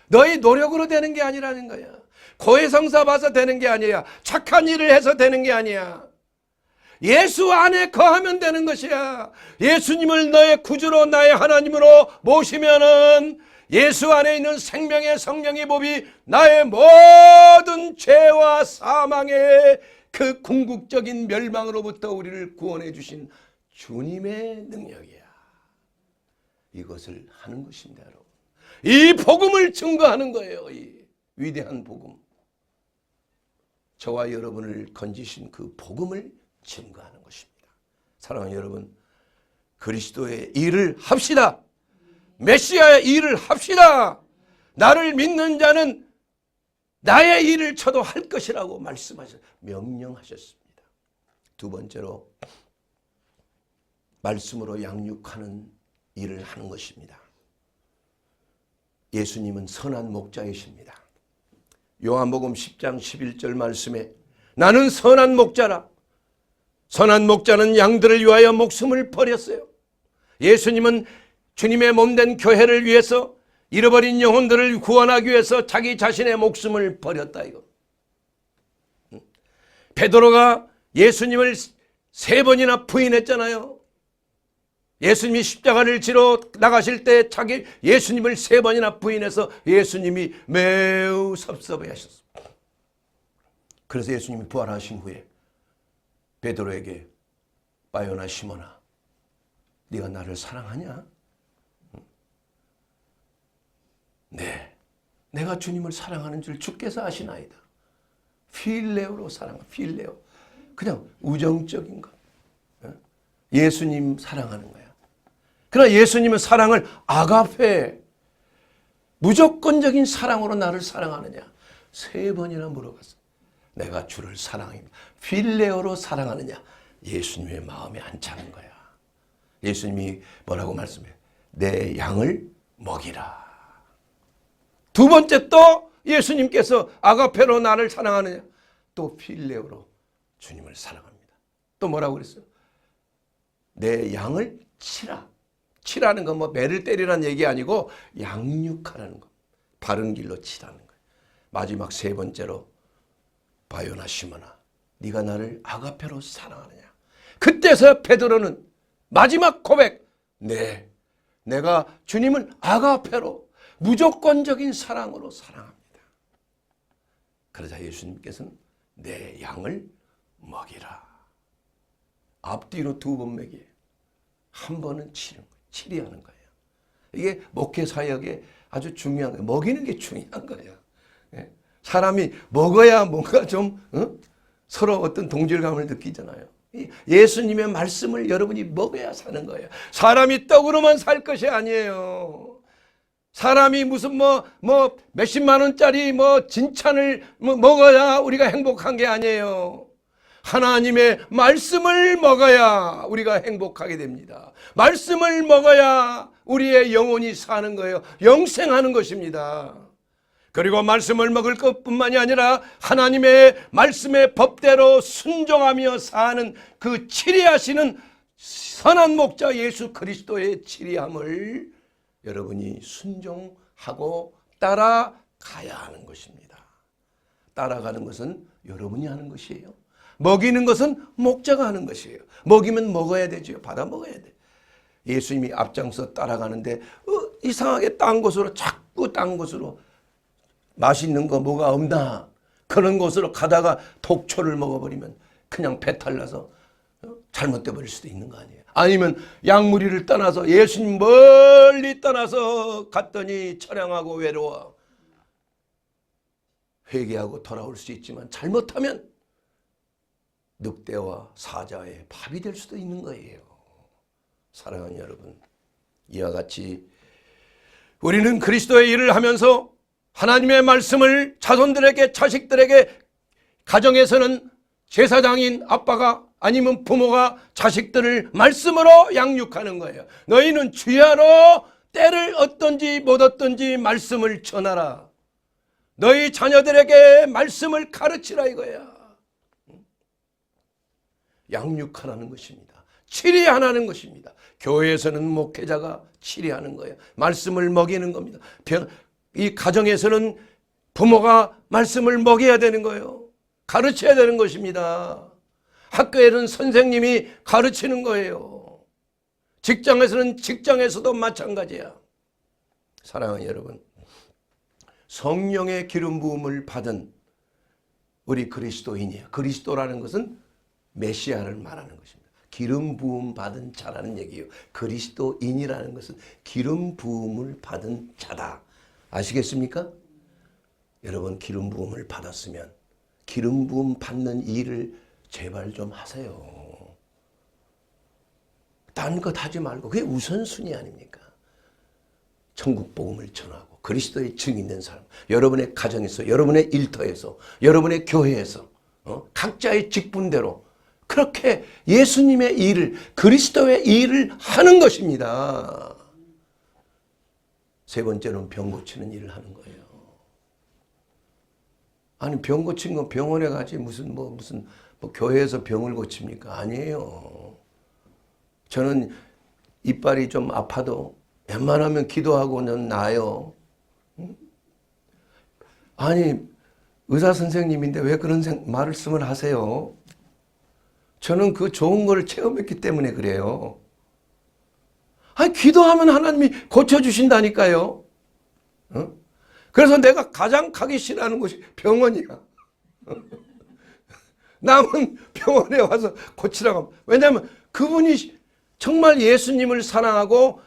너의 노력으로 되는 게 아니라는 거야. 고해성사 봐서 되는 게 아니야. 착한 일을 해서 되는 게 아니야. 예수 안에 거하면 되는 것이야. 예수님을 너의 구주로 나의 하나님으로 모시면은 예수 안에 있는 생명의 성령의 법이 나의 모든 죄와 사망의 그 궁극적인 멸망으로부터 우리를 구원해 주신 주님의 능력이야. 이것을 하는 것입니다, 여러분. 이 복음을 증거하는 거예요. 이 위대한 복음. 저와 여러분을 건지신 그 복음을 증거하는 것입니다. 사랑하는 여러분, 그리스도의 일을 합시다. 메시아의 일을 합시다. 나를 믿는 자는 나의 일을 저도 할 것이라고 명령하셨습니다. 두 번째로 말씀으로 양육하는 일을 하는 것입니다. 예수님은 선한 목자이십니다. 요한복음 10장 11절 말씀에 나는 선한 목자라. 선한 목자는 양들을 위하여 목숨을 버렸어요. 예수님은 주님의 몸된 교회를 위해서 잃어버린 영혼들을 구원하기 위해서 자기 자신의 목숨을 버렸다 이거. 베드로가 예수님을 3번이나 부인했잖아요. 예수님이 십자가를 지러 나가실 때 자기 예수님을 3번이나 부인해서 예수님이 매우 섭섭해 하셨어요. 그래서 예수님이 부활하신 후에 베드로에게 바요나 시몬아, 네가 나를 사랑하냐? 네, 내가 주님을 사랑하는 줄 주께서 아시나이다. 필레오로 사랑하, 필레오. 그냥 우정적인 것. 예수님 사랑하는 거야. 그러나 예수님은 사랑을 아가페, 무조건적인 사랑으로 나를 사랑하느냐? 3번이나 물어봤어. 내가 주를 사랑합니다. 필레오로 사랑하느냐? 예수님의 마음에 안 차는 거야. 예수님이 뭐라고 말씀해요? 내 양을 먹이라. 두 번째 또 예수님께서 아가페로 나를 사랑하느냐? 또 필레오로 주님을 사랑합니다. 또 뭐라고 그랬어요? 내 양을 치라. 치라는 건 뭐 매를 때리라는 얘기 아니고 양육하라는 거. 바른 길로 치라는 거예요. 마지막 3번째로 바요나 시몬아, 네가 나를 아가페로 사랑하느냐? 그때서 베드로는 마지막 고백, 네, 내가 주님을 아가페로 무조건적인 사랑으로 사랑합니다. 그러자 예수님께서는 내 양을 먹이라. 앞뒤로 2번 먹이에요. 한 번은 치는 거예요. 치리하는 거예요. 이게 목회 사역에 아주 중요한 거예요. 먹이는 게 중요한 거예요. 사람이 먹어야 뭔가 좀 서로 어떤 동질감을 느끼잖아요. 예수님의 말씀을 여러분이 먹어야 사는 거예요. 사람이 떡으로만 살 것이 아니에요. 사람이 무슨 몇십만 원짜리 진찬을 먹어야 우리가 행복한 게 아니에요. 하나님의 말씀을 먹어야 우리가 행복하게 됩니다. 말씀을 먹어야 우리의 영혼이 사는 거예요. 영생하는 것입니다. 그리고 말씀을 먹을 것뿐만이 아니라 하나님의 말씀의 법대로 순종하며 사는 그 치리하시는 선한 목자 예수 그리스도의 치리함을 여러분이 순종하고 따라가야 하는 것입니다. 따라가는 것은 여러분이 하는 것이에요. 먹이는 것은 목자가 하는 것이에요. 먹이면 먹어야 되죠. 받아 먹어야 돼. 예수님이 앞장서 따라가는데 이상하게 자꾸 딴 곳으로 맛있는 거 뭐가 없나 그런 곳으로 가다가 독초를 먹어버리면 그냥 배탈 나서 잘못돼 버릴 수도 있는 거 아니에요. 아니면 양무리를 떠나서 예수님 멀리 떠나서 갔더니 처량하고 외로워 회개하고 돌아올 수 있지만 잘못하면 늑대와 사자의 밥이 될 수도 있는 거예요. 사랑하는 여러분, 이와 같이 우리는 그리스도의 일을 하면서 하나님의 말씀을 자손들에게, 자식들에게, 가정에서는 제사장인 아빠가 아니면 부모가 자식들을 말씀으로 양육하는 거예요. 너희는 주야로 때를 얻든지 못 얻든지 말씀을 전하라. 너희 자녀들에게 말씀을 가르치라 이거야. 양육하라는 것입니다. 치리하라는 것입니다. 교회에서는 목회자가 치리하는 거예요. 말씀을 먹이는 겁니다. 이 가정에서는 부모가 말씀을 먹여야 되는 거예요. 가르쳐야 되는 것입니다. 학교에는 선생님이 가르치는 거예요. 직장에서는 직장에서도 마찬가지야. 사랑하는 여러분, 성령의 기름 부음을 받은 우리 그리스도인이에요. 그리스도라는 것은 메시아를 말하는 것입니다. 기름 부음 받은 자라는 얘기예요. 그리스도인이라는 것은 기름 부음을 받은 자다. 아시겠습니까? 여러분 기름 부음을 받았으면 기름 부음 받는 일을 제발 좀 하세요. 딴 것 하지 말고 그게 우선순위 아닙니까? 천국 복음을 전하고 그리스도의 증인된 삶, 여러분의 가정에서, 여러분의 일터에서, 여러분의 교회에서 각자의 직분대로 그렇게 예수님의 일을, 그리스도의 일을 하는 것입니다. 세 번째는 병 고치는 일을 하는 거예요. 아니 병 고친 건 병원에 가지 무슨 교회에서 병을 고칩니까? 아니에요. 저는 이빨이 좀 아파도 웬만하면 기도하고는 나아요. 아니 의사 선생님인데 왜 그런 말씀을 하세요? 저는 그 좋은 걸 체험했기 때문에 그래요. 아니 기도하면 하나님이 고쳐주신다니까요. 그래서 내가 가장 가기 싫어하는 곳이 병원이야. 남은 병원에 와서 고치라고 하면. 왜냐하면 그분이 정말 예수님을 사랑하고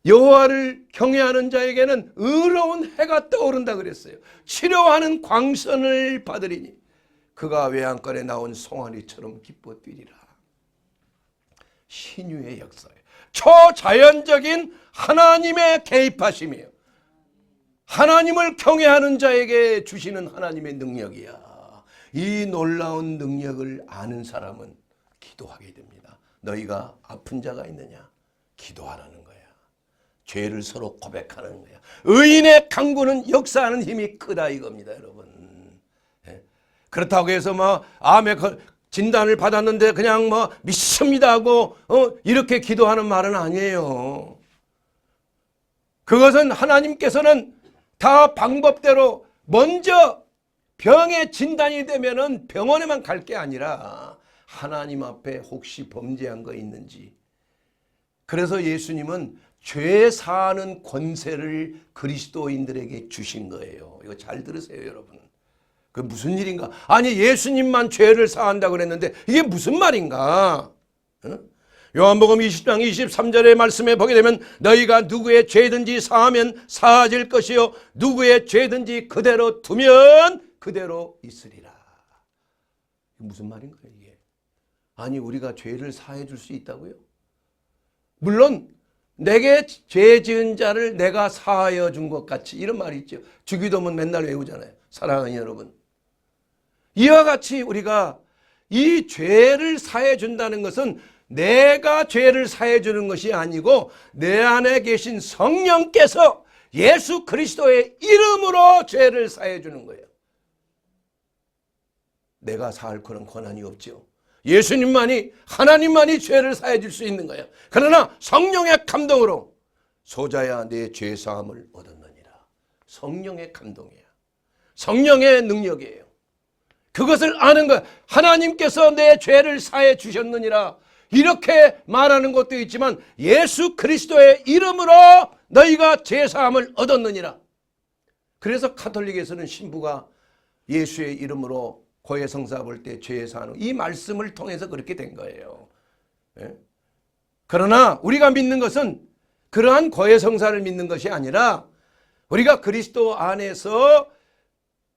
여호와를 경외하는 자에게는 의로운 해가 떠오른다 그랬어요. 치료하는 광선을 받으리니 그가 외양간에 나온 송아리처럼 기뻐 뛰리라. 신유의 역사예요. 초자연적인 하나님의 개입하심이에요. 하나님을 경외하는 자에게 주시는 하나님의 능력이야. 이 놀라운 능력을 아는 사람은 기도하게 됩니다. 너희가 아픈 자가 있느냐? 기도하라는 거야. 죄를 서로 고백하는 거야. 의인의 강구는 역사하는 힘이 크다 이겁니다, 여러분. 그렇다고 해서 암의 진단을 받았는데 그냥 믿습니다 하고 이렇게 기도하는 말은 아니에요. 그것은 하나님께서는 다 방법대로 먼저 병의 진단이 되면은 병원에만 갈 게 아니라 하나님 앞에 혹시 범죄한 거 있는지. 그래서 예수님은 죄 사하는 권세를 그리스도인들에게 주신 거예요. 이거 잘 들으세요, 여러분. 그 무슨 일인가? 아니 예수님만 죄를 사한다고 그랬는데 이게 무슨 말인가? 요한복음 20장 23절의 말씀에 보게 되면 너희가 누구의 죄든지 사하면 사하질 것이요 누구의 죄든지 그대로 두면 그대로 있으리라. 무슨 말인가요, 이게? 아니, 우리가 죄를 사해 줄 수 있다고요? 물론 내게 죄 지은 자를 내가 사하여 준 것 같이, 이런 말이 있죠. 주기도문 맨날 외우잖아요. 사랑하는 여러분, 이와 같이 우리가 이 죄를 사해 준다는 것은 내가 죄를 사해 주는 것이 아니고 내 안에 계신 성령께서 예수 그리스도의 이름으로 죄를 사해 주는 거예요. 내가 사할 그런 권한이 없죠. 예수님만이, 하나님만이 죄를 사해 줄 수 있는 거예요. 그러나 성령의 감동으로 소자야 내 죄 사함을 얻었느니라. 성령의 감동이에요. 성령의 능력이에요. 그것을 아는 거예요. 하나님께서 내 죄를 사해 주셨느니라 이렇게 말하는 것도 있지만 예수 그리스도의 이름으로 너희가 죄 사함을 얻었느니라. 그래서 가톨릭에서는 신부가 예수의 이름으로 고해성사 볼 때 죄 사하는 이 말씀을 통해서 그렇게 된 거예요. 예? 그러나 우리가 믿는 것은 그러한 고해성사를 믿는 것이 아니라 우리가 그리스도 안에서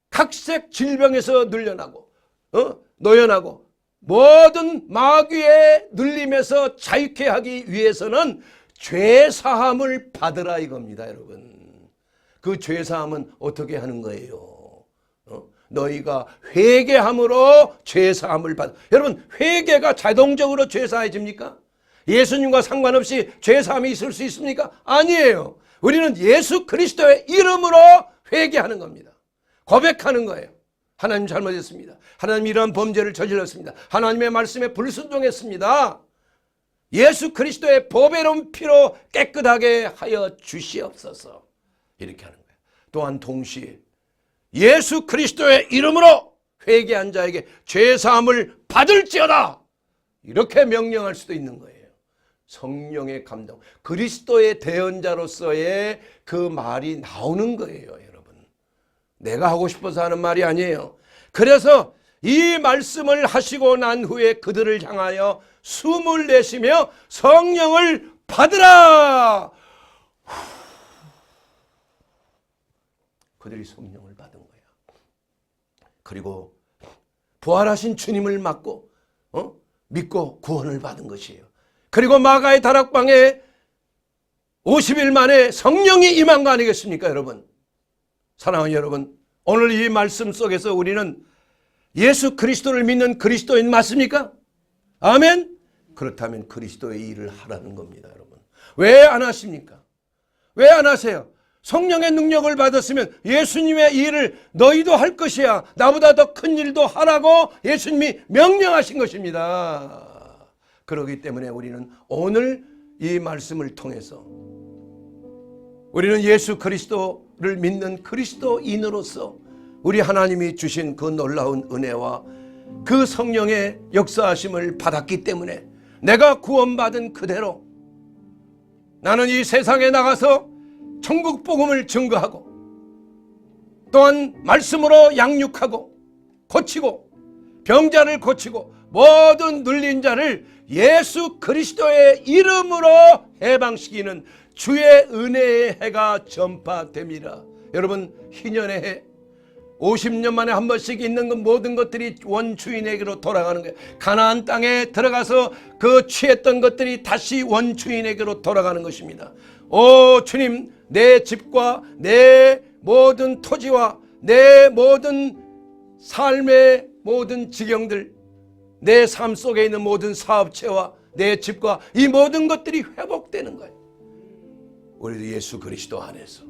각색 질병에서 눌려나고 노연하고 모든 마귀의 눌림에서 자유케 하기 위해서는 죄 사함을 받으라 이겁니다, 여러분. 그 죄 사함은 어떻게 하는 거예요? 너희가 회개함으로 죄사함을 받아. 여러분, 회개가 자동적으로 죄사해집니까? 예수님과 상관없이 죄사함이 있을 수 있습니까? 아니에요. 우리는 예수 그리스도의 이름으로 회개하는 겁니다. 고백하는 거예요. 하나님 잘못했습니다. 하나님 이러한 범죄를 저질렀습니다. 하나님의 말씀에 불순종했습니다. 예수 그리스도의 보배로운 피로 깨끗하게 하여 주시옵소서. 이렇게 하는 거예요. 또한 동시에 예수 그리스도의 이름으로 회개한 자에게 죄사함을 받을지어다 이렇게 명령할 수도 있는 거예요. 성령의 감동, 그리스도의 대언자로서의 그 말이 나오는 거예요, 여러분. 내가 하고 싶어서 하는 말이 아니에요. 그래서 이 말씀을 하시고 난 후에 그들을 향하여 숨을 내쉬며 성령을 받으라. 그들이 성령을 받은 거야. 그리고 부활하신 주님을 믿고 구원을 받은 것이에요. 그리고 마가의 다락방에 50일 만에 성령이 임한 거 아니겠습니까, 여러분? 사랑하는 여러분, 오늘 이 말씀 속에서 우리는 예수 그리스도를 믿는 그리스도인 맞습니까? 아멘? 그렇다면 그리스도의 일을 하라는 겁니다, 여러분. 왜 안 하십니까? 왜 안 하세요? 성령의 능력을 받았으면 예수님의 일을 너희도 할 것이야. 나보다 더 큰 일도 하라고 예수님이 명령하신 것입니다. 그렇기 때문에 우리는 오늘 이 말씀을 통해서 우리는 예수 그리스도를 믿는 그리스도인으로서 우리 하나님이 주신 그 놀라운 은혜와 그 성령의 역사하심을 받았기 때문에 내가 구원받은 그대로 나는 이 세상에 나가서 천국 복음을 증거하고 또한 말씀으로 양육하고 고치고 병자를 고치고 모든 눌린 자를 예수 그리스도의 이름으로 해방시키는 주의 은혜의 해가 전파됩니다. 여러분, 희년의 해 50년 만에 한 번씩 있는 그 모든 것들이 원주인에게로 돌아가는 거예요. 가나안 땅에 들어가서 그 취했던 것들이 다시 원주인에게로 돌아가는 것입니다. 오 주님, 내 집과 내 모든 토지와 내 모든 삶의 모든 지경들, 내 삶 속에 있는 모든 사업체와 내 집과 이 모든 것들이 회복되는 거예요. 우리도 예수 그리스도 안에서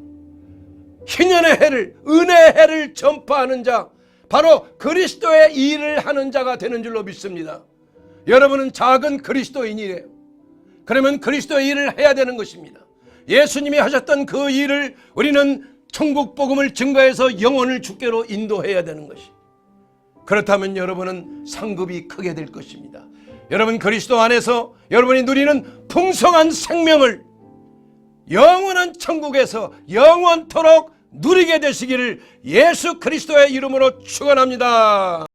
희년의 해를, 은혜의 해를 전파하는 자, 바로 그리스도의 일을 하는 자가 되는 줄로 믿습니다. 여러분은 작은 그리스도인이래요. 그러면 그리스도의 일을 해야 되는 것입니다. 예수님이 하셨던 그 일을 우리는 천국 복음을 증거해서 영혼을 주께로 인도해야 되는 것이. 그렇다면 여러분은 상급이 크게 될 것입니다. 여러분 그리스도 안에서 여러분이 누리는 풍성한 생명을 영원한 천국에서 영원토록 누리게 되시기를 예수 그리스도의 이름으로 축원합니다.